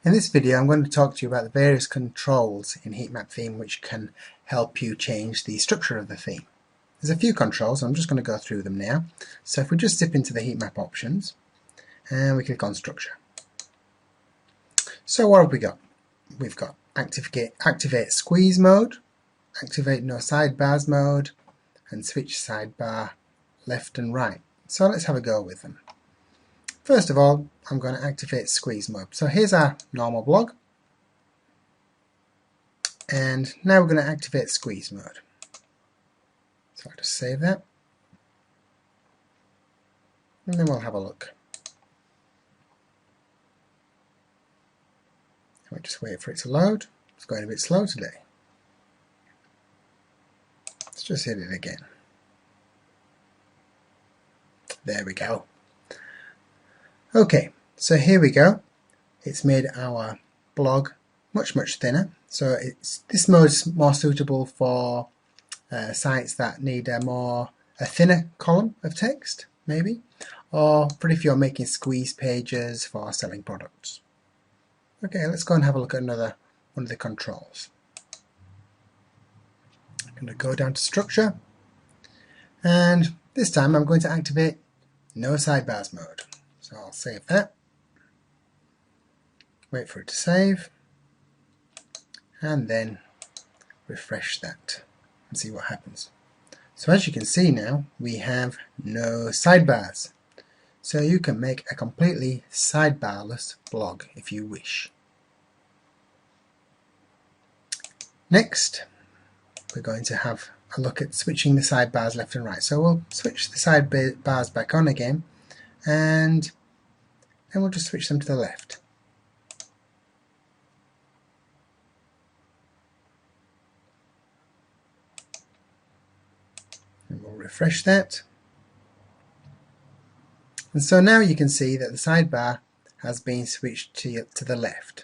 In this video I'm going to talk to you about the various controls in HeatMap Theme which can help you change the structure of the theme. There's a few controls, I'm just going to go through them now. So if we just dip into the HeatMap options and we click on structure. So what have we got? We've got activate squeeze mode, activate no sidebars mode, and switch sidebar left and right. So let's have a go with them. First of all, I'm going to activate squeeze mode. So here's our normal blog, and now we're going to activate squeeze mode. So I'll just save that, and then we'll have a look. We'll just wait for it to load. It's going a bit slow today. Let's just hit it again. There we go. Okay, so here we go. It's made our blog much thinner. So this mode's more suitable for sites that need a thinner column of text, maybe, or for if you're making squeeze pages for selling products. Okay, let's go and have a look at another one of the controls. I'm going to go down to structure, and this time I'm going to activate no sidebars mode. So I'll save that, wait for it to save, and then refresh that and see what happens. So as you can see now, we have no sidebars. So you can make a completely sidebarless blog if you wish. Next, we're going to have a look at switching the sidebars left and right. So we'll switch the sidebars back on again, and then we'll just switch them to the left. And we'll refresh that. And so now you can see that the sidebar has been switched to the left.